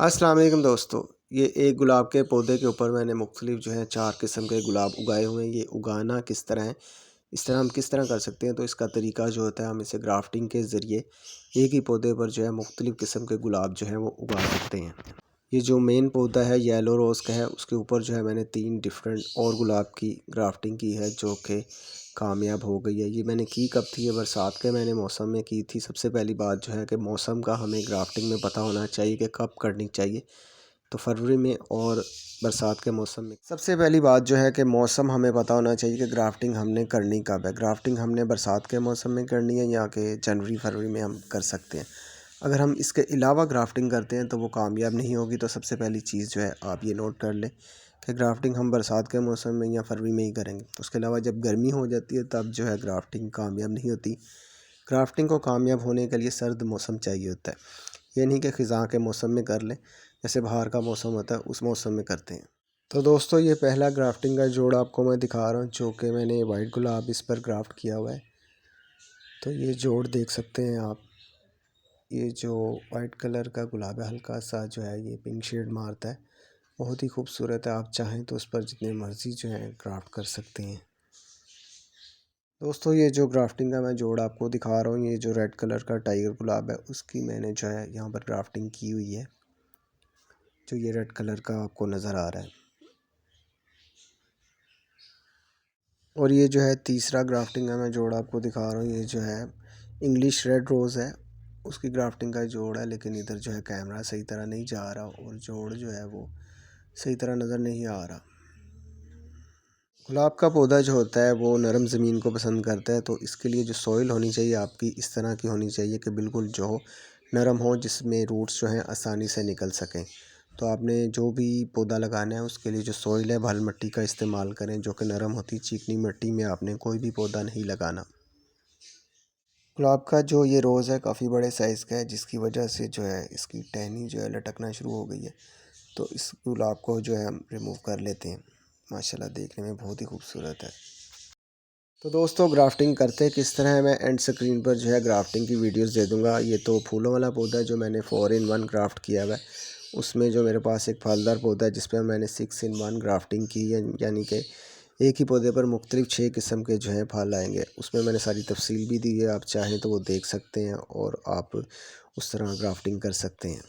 अस्सलाम वालेकुम दोस्तों। ये एक गुलाब के पौधे के ऊपर मैंने मुख्तलिफ जो है 4 किस्म के गुलाब उगाए हुए हैं। ये उगाना किस तरह है, इस तरह हम किस तरह कर सकते हैं, तो इसका तरीका जो होता है हम इसे ग्राफ्टिंग के ज़रिए एक ही पौधे पर जो है मुख्तलिफ किस्म के गुलाब जो हैं वो उगा सकते हैं। ये जो मेन पौधा है येलो रोज़ का है, उसके ऊपर जो है मैंने 3 डिफरेंट और गुलाब की ग्राफ्टिंग की है जो कि कामयाब हो गई है। ये मैंने की कब थी, ये बरसात के मैंने मौसम में की थी। सबसे पहली बात जो है कि मौसम का हमें ग्राफ्टिंग में पता होना चाहिए कि कब करनी चाहिए, तो फरवरी में और बरसात के मौसम में। सबसे पहली बात जो है कि मौसम हमें पता होना चाहिए कि ग्राफ्टिंग हमने करनी कब है। ग्राफ्टिंग हमने बरसात के मौसम में करनी है या कि जनवरी फरवरी में हम कर सकते हैं। अगर हम इसके अलावा ग्राफ्टिंग करते हैं तो वो कामयाब नहीं होगी। तो सबसे पहली चीज़ जो है आप ये नोट कर लें कि ग्राफ्टिंग हम बरसात के मौसम में या फरवरी में ही करेंगे। उसके अलावा जब गर्मी हो जाती है तब जो है ग्राफ्टिंग कामयाब नहीं होती। ग्राफ्टिंग को कामयाब होने के लिए सर्द मौसम चाहिए होता है, ये नहीं कि ख़िज़ां के मौसम में कर लें। जैसे बाहर का मौसम होता है उस मौसम में करते हैं। तो दोस्तों ये पहला ग्राफ्टिंग का जोड़ आपको मैं दिखा रहा हूँ जो कि मैंने वाइट गुलाब इस पर ग्राफ्ट किया हुआ है। तो ये जोड़ देख सकते हैं आप। ये जो वाइट कलर का गुलाब है हल्का सा जो है ये पिंक शेड मारता है, बहुत ही खूबसूरत है। आप चाहें तो उस पर जितने मर्ज़ी जो है ग्राफ्ट कर सकते हैं। दोस्तों ये जो ग्राफ्टिंग का मैं जोड़ आपको दिखा रहा हूँ, ये जो रेड कलर का टाइगर गुलाब है उसकी मैंने जो है यहाँ पर ग्राफ्टिंग की हुई है, जो ये रेड कलर का आपको नज़र आ रहा है। और ये जो है तीसरा ग्राफ्टिंग का मैं जोड़ आपको दिखा रहा हूँ, ये जो है इंग्लिश रेड रोज़ है, उसकी ग्राफ्टिंग का जोड़ है। लेकिन इधर जो है कैमरा सही तरह नहीं जा रहा और जोड़ जो है वो सही तरह नज़र नहीं आ रहा। गुलाब का पौधा जो होता है वो नरम ज़मीन को पसंद करता है, तो इसके लिए जो सॉइल होनी चाहिए आपकी इस तरह की होनी चाहिए कि बिल्कुल जो नरम हो, जिसमें रूट्स जो हैं आसानी से निकल सकें। तो आपने जो भी पौधा लगाना है उसके लिए जो सॉइल है भल मिट्टी का इस्तेमाल करें जो कि नरम होती। चिकनी मिट्टी में आपने कोई भी पौधा नहीं लगाना। गुलाब का जो ये रोज़ है काफ़ी बड़े साइज़ का है, जिसकी वजह से जो है इसकी टहनी जो है लटकना शुरू हो गई है। तो इस गुलाब को जो है हम रिमूव कर लेते हैं। माशाल्लाह देखने में बहुत ही खूबसूरत है। तो दोस्तों ग्राफ्टिंग करते किस तरह है, मैं एंड स्क्रीन पर जो है ग्राफ्टिंग की वीडियोस दे दूंगा। ये तो फूलों वाला पौधा है जो मैंने 4 in 1 ग्राफ्ट किया हुआ है। उसमें जो मेरे पास एक फलदार पौधा है जिस पर मैंने 6 in 1 ग्राफ्टिंग की है, यानी कि एक ही पौधे पर मुख्तलिफ 6 किस्म के जो हैं फल आएंगे। उसमें मैंने सारी तफसील भी दी है, आप चाहें तो वो देख सकते हैं और आप उस तरह ग्राफ्टिंग कर सकते हैं।